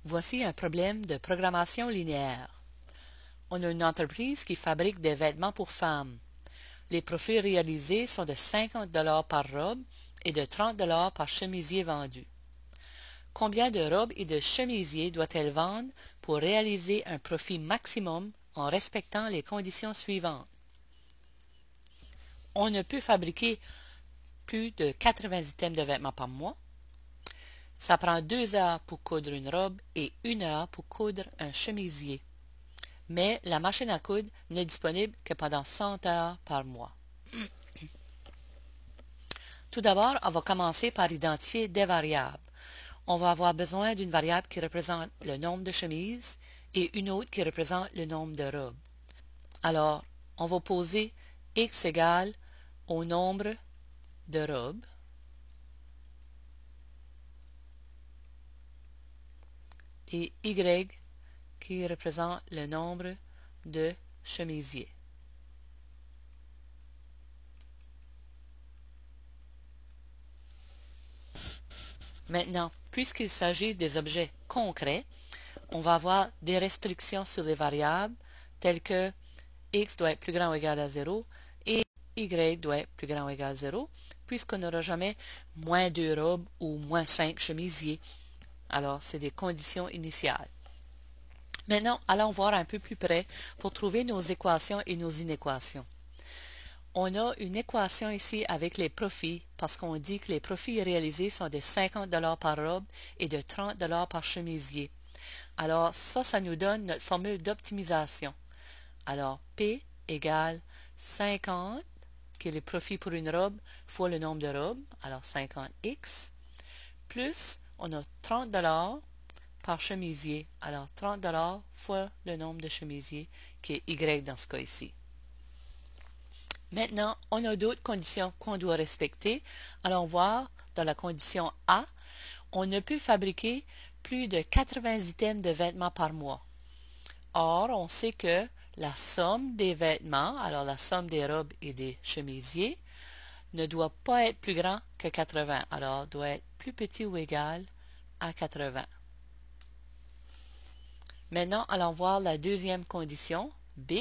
Voici un problème de programmation linéaire. On a une entreprise qui fabrique des vêtements pour femmes. Les profits réalisés sont de 50 $ par robe et de 30 $ par chemisier vendu. Combien de robes et de chemisiers doit-elle vendre pour réaliser un profit maximum en respectant les conditions suivantes? On ne peut fabriquer plus de 80 items de vêtements par mois. Ça prend 2 heures pour coudre une robe et 1 heure pour coudre un chemisier. Mais la machine à coudre n'est disponible que pendant 100 heures par mois. Tout d'abord, on va commencer par identifier des variables. On va avoir besoin d'une variable qui représente le nombre de chemises et une autre qui représente le nombre de robes. Alors, on va poser x égale au nombre de robes et y qui représente le nombre de chemisiers. Maintenant, puisqu'il s'agit des objets concrets, on va avoir des restrictions sur les variables telles que x doit être plus grand ou égal à 0 et y doit être plus grand ou égal à 0, puisqu'on n'aura jamais moins 2 robes ou moins 5 chemisiers. Alors, c'est des conditions initiales. Maintenant, allons voir un peu plus près pour trouver nos équations et nos inéquations. On a une équation ici avec les profits parce qu'on dit que les profits réalisés sont de 50 $ par robe et de 30 $ par chemisier. Alors, ça nous donne notre formule d'optimisation. Alors, P égale 50, qui est le profit pour une robe, fois le nombre de robes, alors 50x, plus on a 30 $ par chemisier, alors 30 $ fois le nombre de chemisiers, qui est Y dans ce cas ici. Maintenant, on a d'autres conditions qu'on doit respecter. Allons voir dans la condition A, on ne peut fabriquer plus de 80 items de vêtements par mois. Or, on sait que la somme des vêtements, alors la somme des robes et des chemisiers, ne doit pas être plus grand que 80, alors doit être plus petit ou égal à 80. Maintenant, allons voir la deuxième condition, B.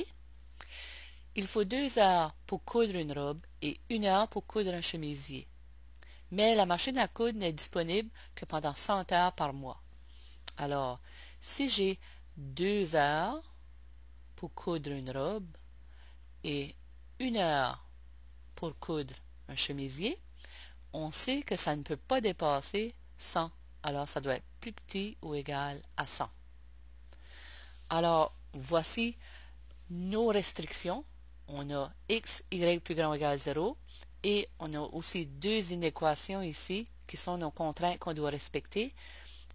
Il faut 2 heures pour coudre une robe et 1 heure pour coudre un chemisier. Mais la machine à coudre n'est disponible que pendant 100 heures par mois. Alors, si j'ai 2 heures pour coudre une robe et 1 heure pour coudre un chemisier, on sait que ça ne peut pas dépasser 100. Alors, ça doit être plus petit ou égal à 100. Alors, voici nos restrictions. On a x, y plus grand ou égal à 0 et on a aussi deux inéquations ici qui sont nos contraintes qu'on doit respecter.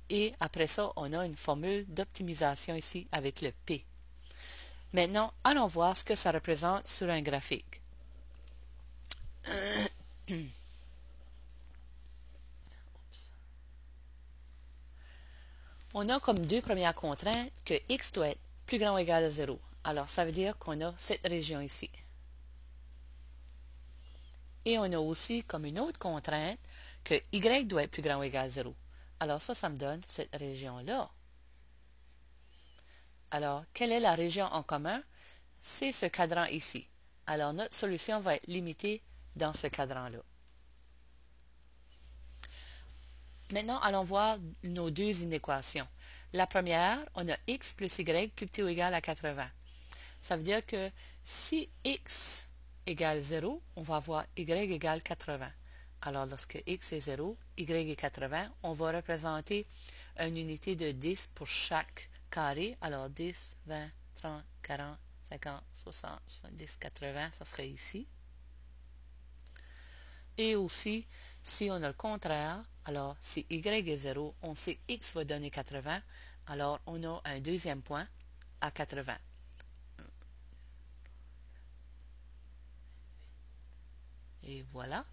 Et après ça, on a une formule d'optimisation ici avec le P. Maintenant, allons voir ce que ça représente sur un graphique. On a comme deux premières contraintes que x doit être plus grand ou égal à 0. Alors, ça veut dire qu'on a cette région ici. Et on a aussi comme une autre contrainte que y doit être plus grand ou égal à 0. Alors ça me donne cette région-là. Alors, quelle est la région en commun? C'est ce cadran ici. Alors, notre solution va être limitée dans ce cadran-là. Maintenant, allons voir nos deux inéquations. La première, on a x plus y plus petit ou égal à 80. Ça veut dire que si x égale 0, on va avoir y égale 80. Alors, lorsque x est 0, y est 80, on va représenter une unité de 10 pour chaque carré. Alors, 10, 20, 30, 40, 50, 60, 70, 80, ça serait ici. Et aussi, si on a le contraire, alors si y est 0, on sait que x va donner 80, alors on a un deuxième point à 80. Et voilà.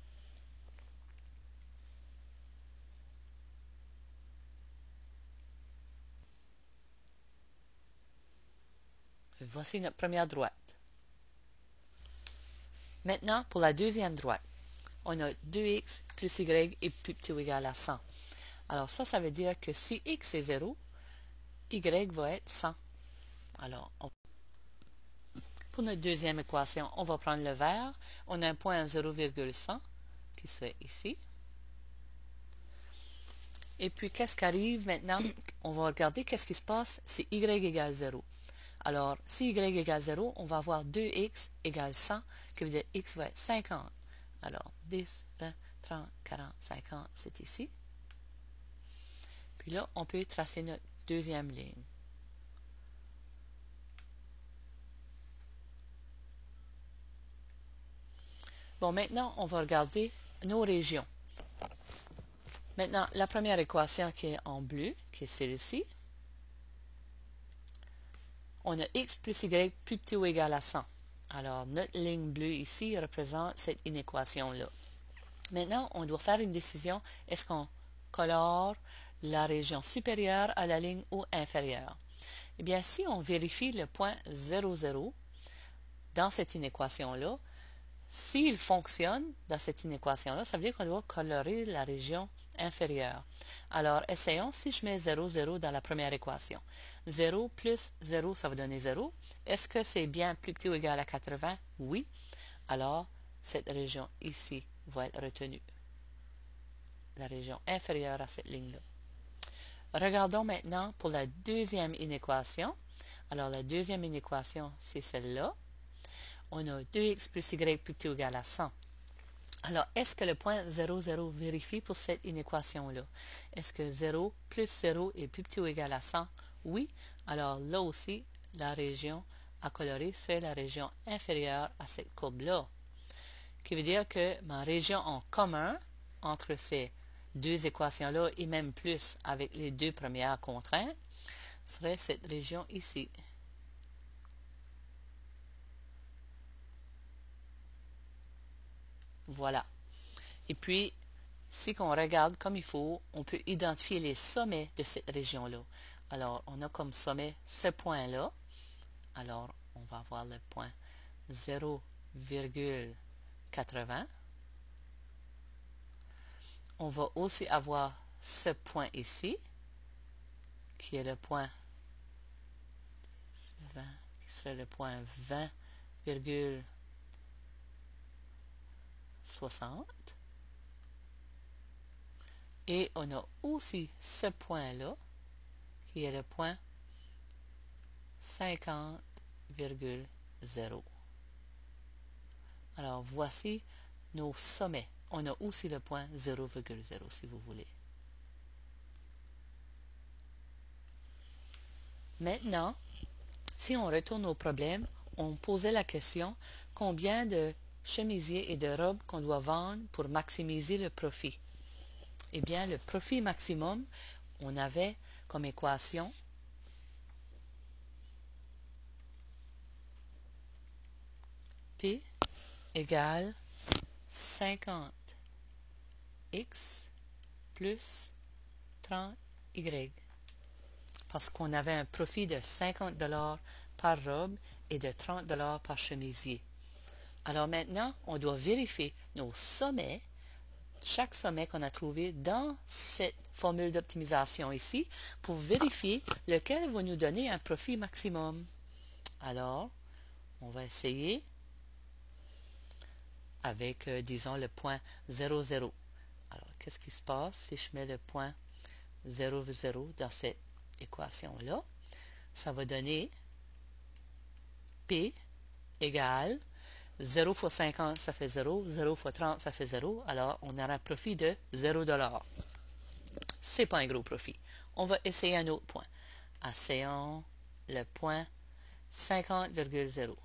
Voici notre première droite. Maintenant, pour la deuxième droite, on a 2x plus y est plus petit ou égal à 100. Alors ça veut dire que si x est 0, Y va être 100. Alors, pour notre deuxième équation, on va prendre le vert. On a un point à 0,100 qui serait ici. Et puis, qu'est-ce qui arrive maintenant? On va regarder qu'est-ce qui se passe si y égale 0. Alors, si y égale 0, on va avoir 2x égale 100, qui veut dire x va être 50. Alors, 10, 20, 30, 40, 50, c'est ici. Puis là, on peut tracer notre deuxième ligne. Bon, maintenant, on va regarder nos régions. Maintenant, la première équation qui est en bleu, qui est celle-ci, on a x plus y plus petit ou égal à 100. Alors, notre ligne bleue ici représente cette inéquation-là. Maintenant, on doit faire une décision. Est-ce qu'on colore la région supérieure à la ligne ou inférieure? Eh bien, si on vérifie le point 0, 0 dans cette inéquation-là, s'il fonctionne dans cette inéquation-là, ça veut dire qu'on doit colorer la région inférieure. Alors, essayons si je mets 0, 0 dans la première équation. 0 plus 0, ça va donner 0. Est-ce que c'est bien plus petit ou égal à 80? Oui. Alors, cette région ici va être retenue. La région inférieure à cette ligne-là. Regardons maintenant pour la deuxième inéquation. Alors, la deuxième inéquation, c'est celle-là. On a 2x plus y plus petit ou égal à 100. Alors, est-ce que le point 0, 0 vérifie pour cette inéquation-là? Est-ce que 0 plus 0 est plus petit ou égal à 100? Oui. Alors, là aussi, la région à colorer, c'est la région inférieure à cette courbe-là. Qui veut dire que ma région en commun entre ces deux équations-là et même plus avec les deux premières contraintes serait cette région ici. Voilà. Et puis, si on regarde comme il faut, on peut identifier les sommets de cette région-là. Alors, on a comme sommet ce point-là. Alors, on va avoir le point 0,80. On va aussi avoir ce point ici, qui est le point 20, qui serait le point 20,60. Et on a aussi ce point-là, qui est le point 50,0. Alors, voici nos sommets. On a aussi le point 0,0 si vous voulez. Maintenant, si on retourne au problème, on posait la question combien de chemisiers et de robes qu'on doit vendre pour maximiser le profit. Eh bien, le profit maximum, on avait comme équation P égale 50x plus 30y. Parce qu'on avait un profit de 50 $ par robe et de 30 $ par chemisier. Alors maintenant, on doit vérifier nos sommets, chaque sommet qu'on a trouvé dans cette formule d'optimisation ici, pour vérifier lequel va nous donner un profit maximum. Alors, on va essayer avec, disons, le point 0, 0. Alors, qu'est-ce qui se passe si je mets le point 0, 0 dans cette équation-là? Ça va donner P égale 0 fois 50, ça fait 0. 0 fois 30, ça fait 0. Alors, on aura un profit de 0 $. C'est pas un gros profit. On va essayer un autre point. Essayons le point 50,0.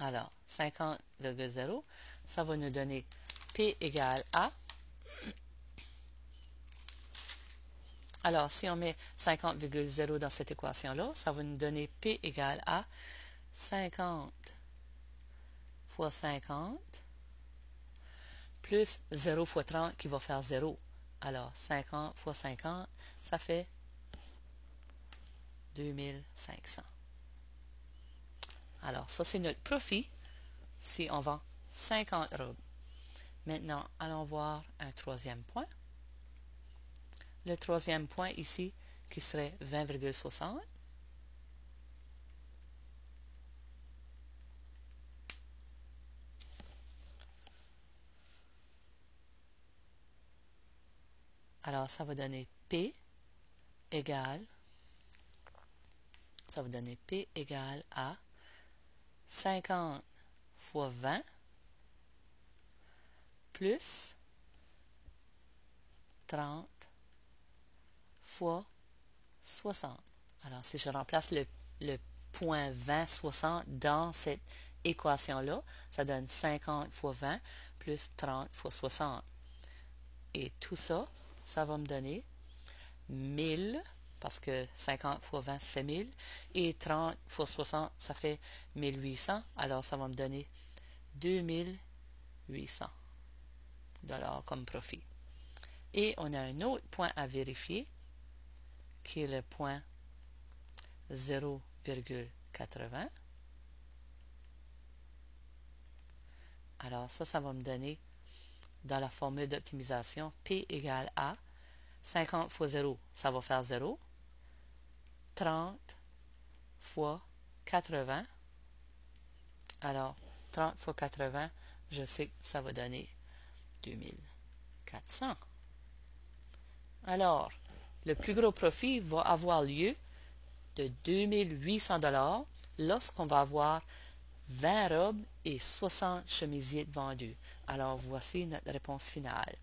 Alors, 50,0, ça va nous donner P égale A. Alors, si on met 50,0 dans cette équation-là, ça va nous donner P égale à 50 fois 50 plus 0 fois 30 qui va faire 0. Alors, 50 fois 50, ça fait 2500. Alors, ça, c'est notre profit si on vend 50 robes. Maintenant, allons voir un troisième point. Le troisième point ici, qui serait 20,60. Alors, ça va donner P égale, à 50 fois 20 plus 30 fois 60. Alors, si je remplace le point 20-60 dans cette équation-là, ça donne 50 fois 20 plus 30 fois 60. Et tout ça, ça va me donner 1000, parce que 50 fois 20, ça fait 1000, et 30 fois 60, ça fait 1800. Alors, ça va me donner 2800 $ comme profit. Et on a un autre point à vérifier, qui est le point 0,80. Alors ça va me donner, dans la formule d'optimisation, P égale à 50 fois 0, ça va faire 0. 30 fois 80. Alors, 30 fois 80, je sais que ça va donner 2400. Alors, le plus gros profit va avoir lieu de 2800 $ lorsqu'on va avoir 20 robes et 60 chemisiers vendus. Alors, voici notre réponse finale.